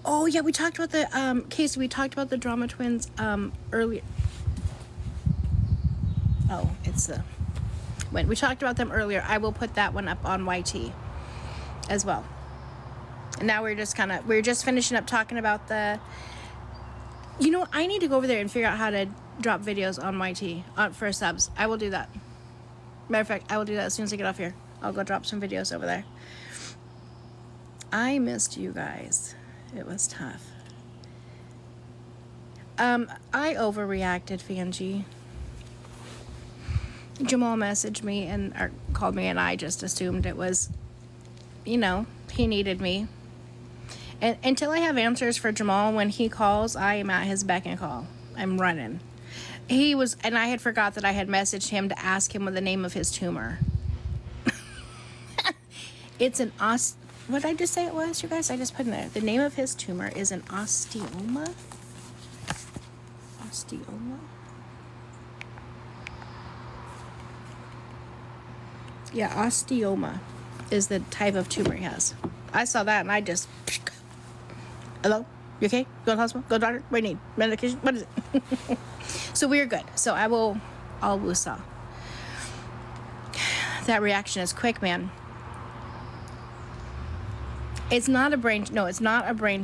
Oh yeah, we talked about the case. We talked about the drama twins earlier. Oh, it's the when we talked about them earlier. I will put that one up on YT as well. And now we're just finishing up talking about the. You know, I need to go over there and figure out how to drop videos on YT for subs. I will do that. Matter of fact, I will do that as soon as I get off here. I'll go drop some videos over there. I missed you guys. It was tough. I overreacted, Fangie. Jamal messaged me or called me, and I just assumed it was, he needed me. And until I have answers for Jamal when he calls, I am at his beck and call. I'm running. And I had forgot that I had messaged him to ask him what the name of his tumor. It's an what did I just say it was, you guys? I just put in there. The name of his tumor is an osteoma. Osteoma? Yeah, osteoma is the type of tumor he has. I saw that and I just... Hello? You okay? Go to the hospital? Go to the doctor? What do you need? Medication? What is it? So we're good. So I'll woosah. That reaction is quick, man. It's not a brain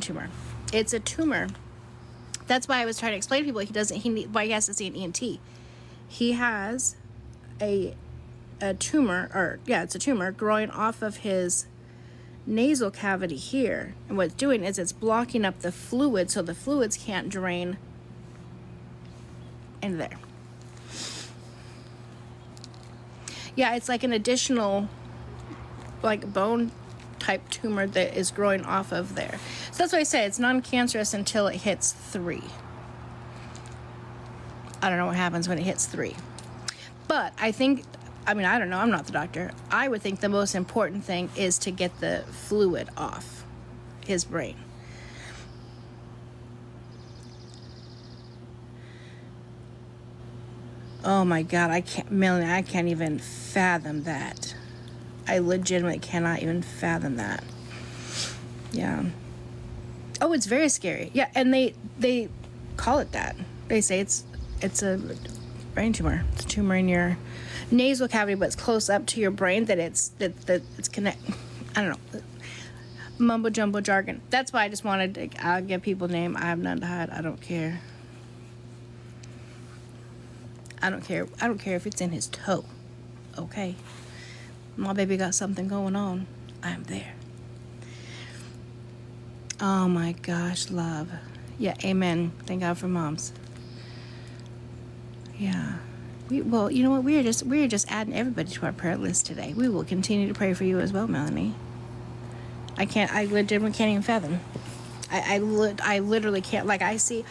tumor. It's a tumor. That's why I was trying to explain to people he has to see an ENT. He has a tumor, it's a tumor growing off of his nasal cavity here. And what it's doing is it's blocking up the fluid so the fluids can't drain into there. Yeah, it's like an additional bone type tumor that is growing off of there. So that's why I say it's non-cancerous until it hits 3. I don't know what happens when it hits 3. But I don't know, I'm not the doctor. I would think the most important thing is to get the fluid off his brain. Oh my God, Melanie, I can't even fathom that. I legitimately cannot even fathom that. Yeah. Oh, it's very scary. Yeah, and they call it that. They say it's a brain tumor. It's a tumor in your nasal cavity, but it's close up to your brain that it's connect. I don't know. Mumbo jumbo jargon. That's why I just wanted to. I'll give people a name. I have none to hide. I don't care. I don't care if it's in his toe. Okay. My baby got something going on. I'm there. Oh my gosh, love. Yeah, amen. Thank God for moms. Yeah. Well, you know what? We're just adding everybody to our prayer list today. We will continue to pray for you as well, Melanie. I legitimately can't even fathom. I literally can't. I see.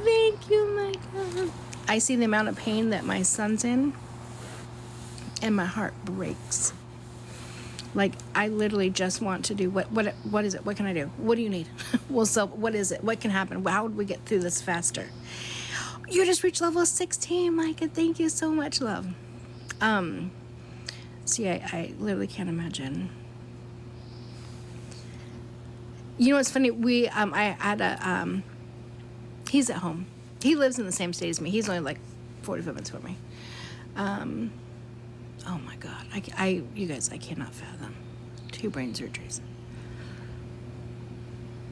Thank you, my God. I see the amount of pain that my son's in, and my heart breaks. I literally just want to do what is it? What can I do? What do you need? Well, so what is it? What can happen? How would we get through this faster? You just reached level 16, Micah. Thank you so much, love. See, I literally can't imagine. You know what's funny? I had he's at home. He lives in the same state as me. He's only 45 minutes from me. Oh my God. You guys, I cannot fathom. 2 brain surgeries.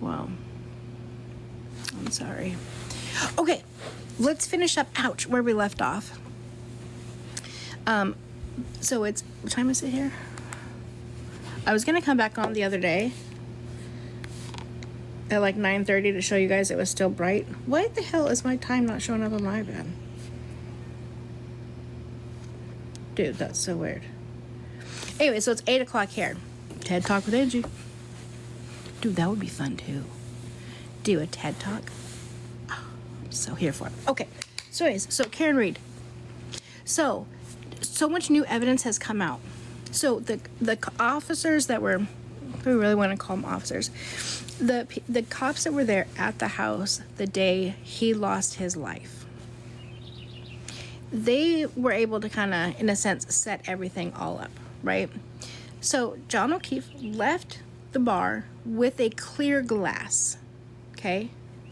Wow. I'm sorry. Okay, let's finish up, where we left off. So what time is it here? I was going to come back on the other day at 9:30 to show you guys it was still bright. Why the hell is my time not showing up on my iPad? Dude, that's so weird. Anyway, so it's 8 o'clock here. TED Talk with Angie. Dude, that would be fun too. Do a TED Talk. Oh, I'm so here for it. Okay. So anyways, Karen Reed. So much new evidence has come out. So the officers that were, we really want to call them officers, the cops that were there at the house the day he lost his life, they were able to kind of, in a sense, set everything all up, right? So John O'Keefe left the bar with a clear glass. Okay,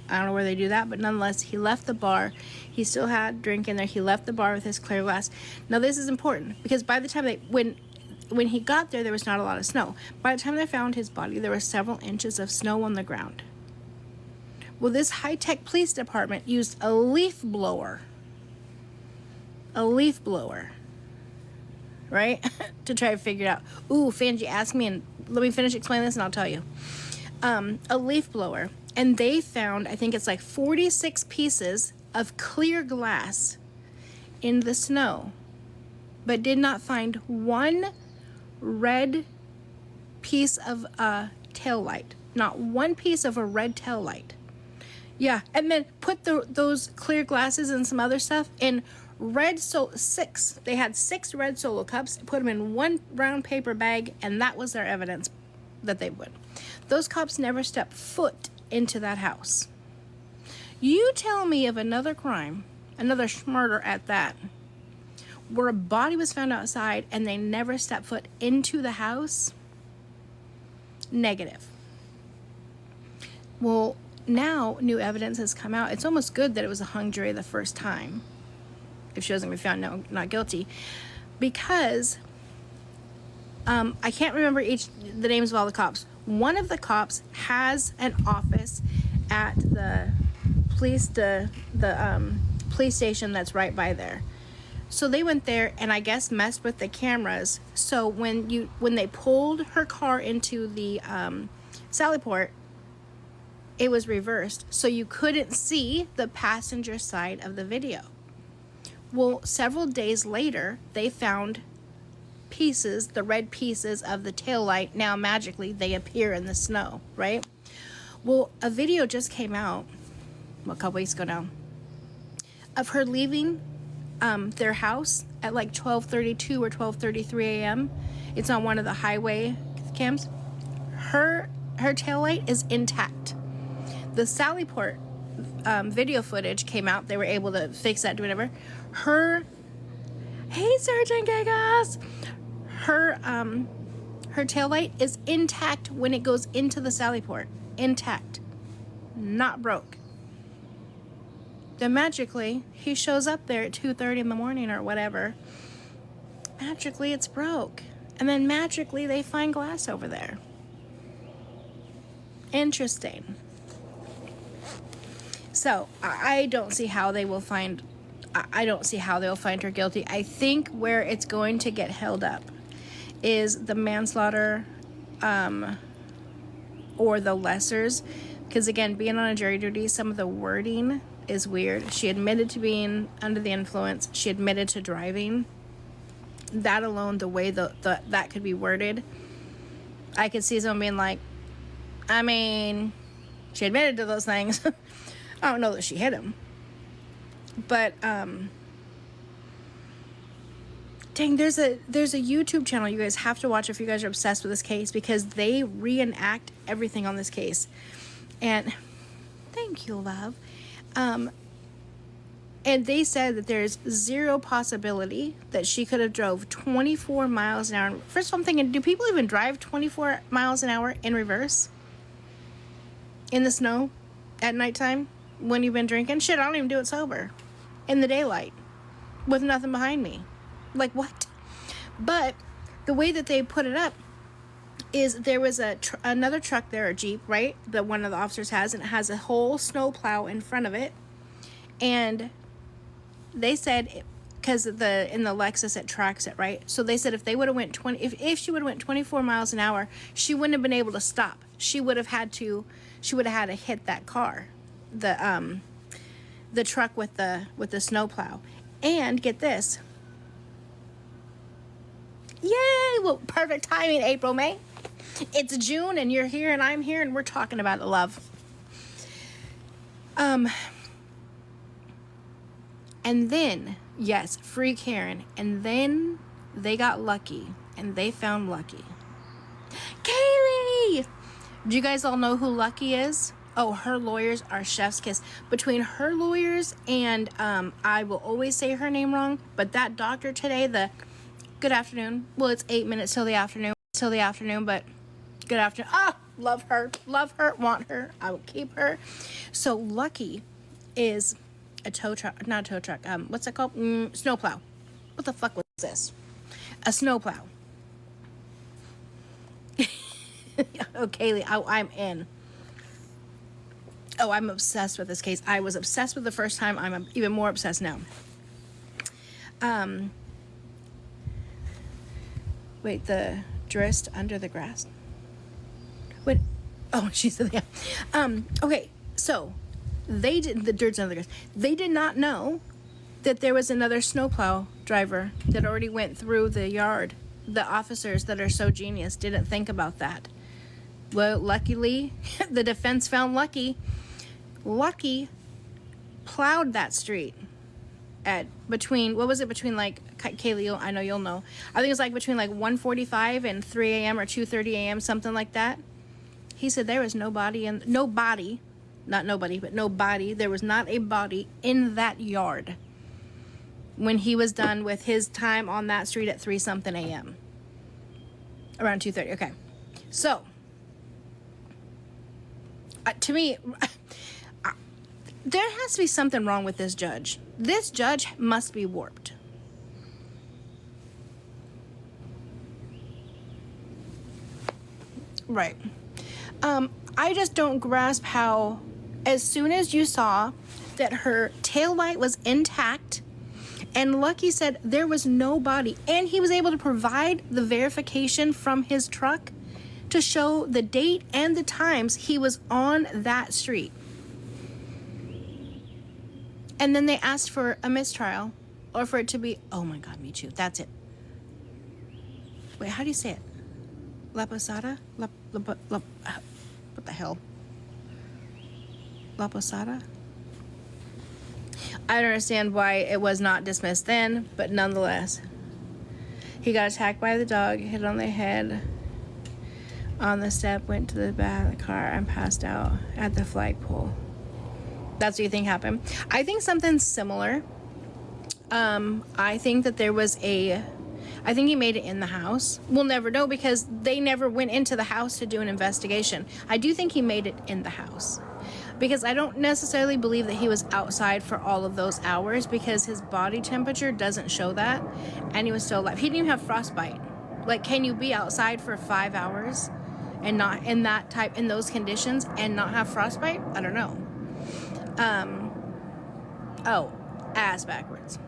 I don't know where they do that, but nonetheless, he left the bar. He still had drink in there. He left the bar with his clear glass. Now this is important because by the time when he got there, there was not a lot of snow. By the time they found his body, there were several inches of snow on the ground. Well, this high-tech police department used a leaf blower, right, to try to figure it out. Ooh, Fangie asked me, and let me finish explaining this and I'll tell you. A leaf blower. And they found, I think it's like 46 pieces of clear glass in the snow, but did not find one red piece of a tail light. Not one piece of a red tail light. Yeah, and then put those clear glasses and some other stuff in red six. They had 6 red Solo cups, put them in one brown paper bag, and that was their evidence that they would. Those cops never stepped foot into that house. You tell me of another crime, another murder at that, where a body was found outside and they never stepped foot into the house? Negative. Well, now new evidence has come out. It's almost good that it was a hung jury the first time, if she wasn't going to be found not guilty, because I can't remember the names of all the cops. One of the cops has an office at the police station that's right by there. So they went there and I guess messed with the cameras. So when they pulled her car into the Sallyport, it was reversed, so you couldn't see the passenger side of the video. Well, several days later, they found pieces, the red pieces of the taillight. Now magically they appear in the snow, right? Well, a video just came out a couple weeks ago now of her leaving their house at like 12:32 or 12:33 a.m. It's on one of the highway cams. Her taillight is intact. The Sallyport video footage came out. They were able to fix that, do whatever. Hey, Sergeant Gagas! Her taillight is intact when it goes into the Sallyport. Intact. Not broke. Then magically, he shows up there at 2:30 in the morning or whatever. Magically, it's broke. And then magically, they find glass over there. Interesting. So, I don't see how they will find... I don't see how they'll find her guilty. I think where it's going to get held up is the manslaughter or the lessers. Because again, being on a jury duty, some of the wording is weird. She admitted to being under the influence. She admitted to driving. That alone, the way that could be worded, I could see someone being like, I mean, she admitted to those things. I don't know that she hit him. But, dang, there's a YouTube channel you guys have to watch if you guys are obsessed with this case, because they reenact everything on this case. And, thank you, love. And they said that there's zero possibility that she could have drove 24 miles an hour. First of all, I'm thinking, do people even drive 24 miles an hour in reverse? In the snow? At nighttime? When you've been drinking? Shit, I don't even do it sober. In the daylight. With nothing behind me. Like, what? But the way that they put it up is there was another truck there, a Jeep, right? That one of the officers has, and it has a whole snow plow in front of it. And they said, because in the Lexus it tracks it, right? So they said if they would have went if she would have went 24 miles an hour, she wouldn't have been able to stop. She would have had to hit that car, the truck with the snow plow. And get this. Yay! Well, perfect timing, April, May. It's June and you're here and I'm here and we're talking about it, love. And then, yes, free Karen. And then they got lucky. And they found Lucky. Kaylee! Do you guys all know who Lucky is? Oh, her lawyers are chef's kiss. Between her lawyers and, I will always say her name wrong, but that doctor today, good afternoon. Well, it's 8 minutes till the afternoon, but good afternoon. love her, want her. I will keep her. So Lucky is a tow truck, not a tow truck. What's that called? Snowplow. What the fuck was this? A snowplow. Oh, Kaylee, I'm in. Oh, I'm obsessed with this case. I was obsessed with the first time. I'm even more obsessed now. Wait, the jurist under the grass? Wait, oh, she said, yeah. Okay, so the dirt's under the grass. They did not know that there was another snowplow driver that already went through the yard. The officers that are so genius didn't think about that. Well, luckily, the defense found Lucky plowed that street at between, what was it, between like, Kaylee, I know you'll know. I think it was like between like 1:45 and 3 a.m. or 2:30 a.m., something like that. He said there was there was not a body in that yard when he was done with his time on that street at 3-something a.m. Around 2:30. Okay. So, to me, there has to be something wrong with this judge. This judge must be warped. Right. I just don't grasp how, as soon as you saw that her taillight was intact, and Lucky said there was no body, and he was able to provide the verification from his truck to show the date and the times he was on that street. And then they asked for a mistrial, or for it to be, oh my God, me too. That's it. Wait, how do you say it? La Posada? What the hell? La Posada? I don't understand why it was not dismissed then, but nonetheless. He got attacked by the dog, hit on the head, on the step, went to the back of the car, and passed out at the flagpole. That's what you think happened? I think something similar. I think that there was I think he made it in the house. We'll never know because they never went into the house to do an investigation. I do think he made it in the house because I don't necessarily believe that he was outside for all of those hours because his body temperature doesn't show that, and he was still alive. He didn't even have frostbite. Like, can you be outside for 5 hours and not in those conditions and not have frostbite? I don't know. Ass backwards.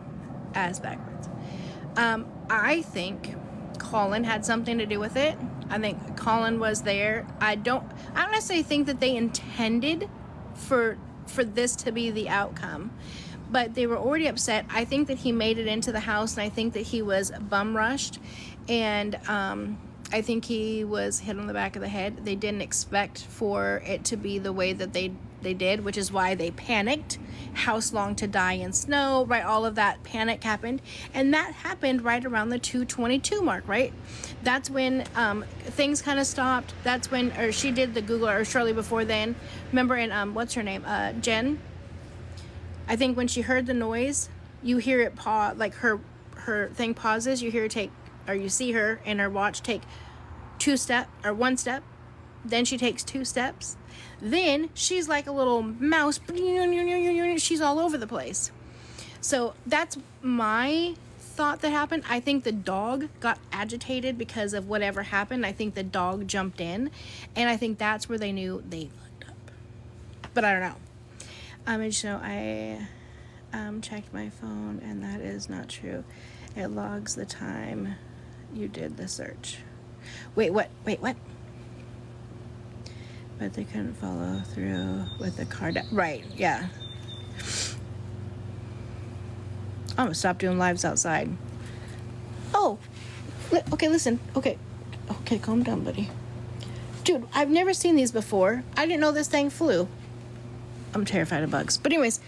I think Colin had something to do with it. I think Colin was there. I don't necessarily think that they intended for this to be the outcome, but they were already upset. I think that he made it into the house, and I think that he was bum rushed, and I think he was hit on the back of the head. They didn't expect for it to be the way that they did, which is why they panicked. House long to die in snow, right? All of that panic happened, and that happened right around the 2:22 mark, right? That's when things kind of stopped. That's when, or she did the Google, or shortly before then. Remember, in what's her name, Jen? I think when she heard the noise, you hear it pause, like her thing pauses. You hear her take, or you see her in her watch take one step. Then she takes 2 steps. Then she's like a little mouse. She's all over the place. So that's my thought that happened. I think the dog got agitated because of whatever happened. I think the dog jumped in, and I think that's where they knew they fucked up. But I don't know. I just know I checked my phone, and that is not true. It logs the time you did the search. Wait, what? But they couldn't follow through with the card. Right, yeah. I'm gonna stop doing lives outside. Oh, okay, listen. Okay, calm down, buddy. Dude, I've never seen these before. I didn't know this thing flew. I'm terrified of bugs. But anyways,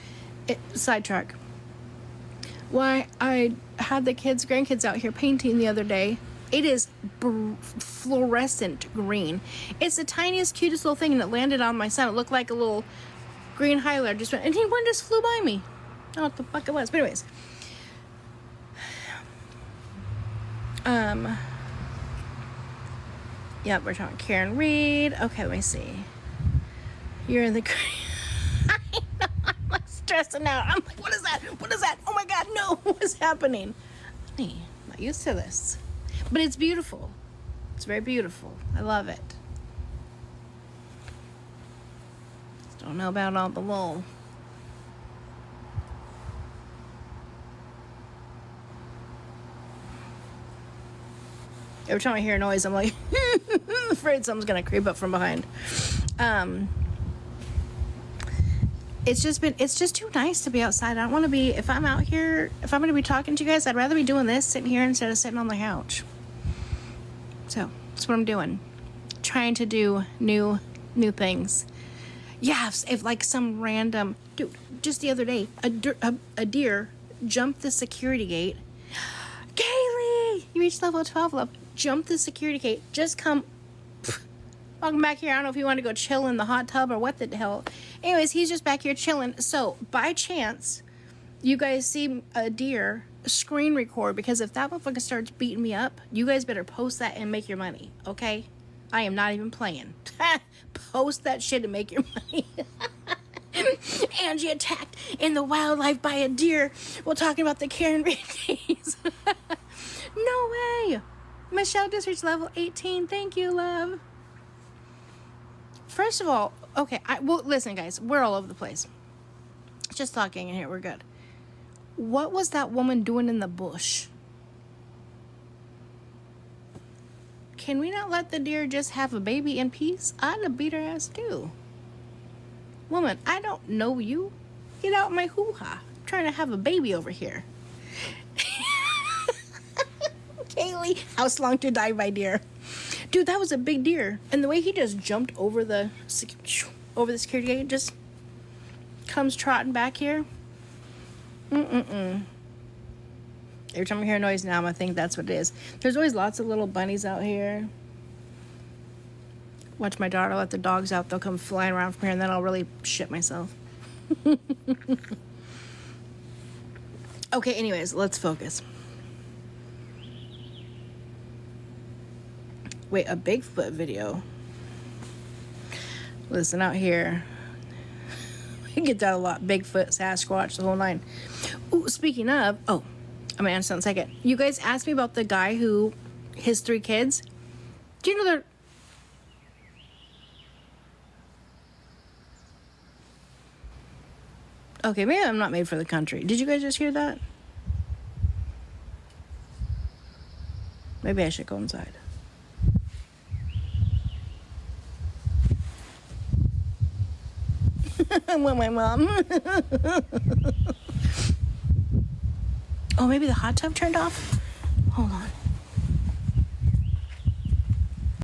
sidetrack. Why, I had the grandkids out here painting the other day. It is fluorescent green. It's the tiniest, cutest little thing, and it landed on my son. It looked like a little green highlighter just went, and one just flew by me. I don't know what the fuck it was. But anyways, Yep, we're talking Karen Reed. Okay, let me see. You're in the... I know, I'm like stressing out. I'm like, what is that? What is that? Oh my God, no, what is happening? Honey, I'm not used to this. But it's beautiful. It's very beautiful. I love it. Just don't know about all the little... Every time I hear a noise, I'm like, afraid something's going to creep up from behind. It's just too nice to be outside. I don't want to be, if I'm out here, if I'm going to be talking to you guys, I'd rather be doing this, sitting here instead of sitting on the couch. So, that's what I'm doing. Trying to do new things. Yeah, if like some random, dude, just the other day, a deer jumped the security gate. Kaylee, you reached level 12, love. Jump the security gate. Just come. Welcome back here. I don't know if you want to go chill in the hot tub or what the hell. Anyways, he's just back here chilling. So, by chance, you guys see a deer screen record, because if that motherfucker starts beating me up, you guys better post that and make your money, okay? I am not even playing. Post that shit and make your money. Angie attacked in the wildlife by a deer while talking about the Karen Reed days. No way. Michelle just reached level 18. Thank you, love. First of all, okay, well, listen, guys, we're all over the place. Just talking in here, we're good. What was that woman doing in the bush? Can we not let the deer just have a baby in peace? I'd have beat her ass too. Woman, I don't know you. Get out my hoo-ha. I'm trying to have a baby over here. Kaylee, how long to die by deer? Dude, that was a big deer. And the way he just jumped over the security gate, just comes trotting back here. Every time I hear a noise now, I'm going to think that's what it is. There's always lots of little bunnies out here. Watch my daughter let the dogs out. They'll come flying around from here, and then I'll really shit myself. Okay, anyways, let's focus. Wait, a Bigfoot video? Listen, out here, I get that a lot. Bigfoot, Sasquatch, the whole nine. Ooh, speaking of, I'm gonna answer in a second. You guys asked me about the guy who, his 3 kids. Do you know they're... Okay, maybe I'm not made for the country. Did you guys just hear that? Maybe I should go inside. I want my mom. Oh, maybe the hot tub turned off?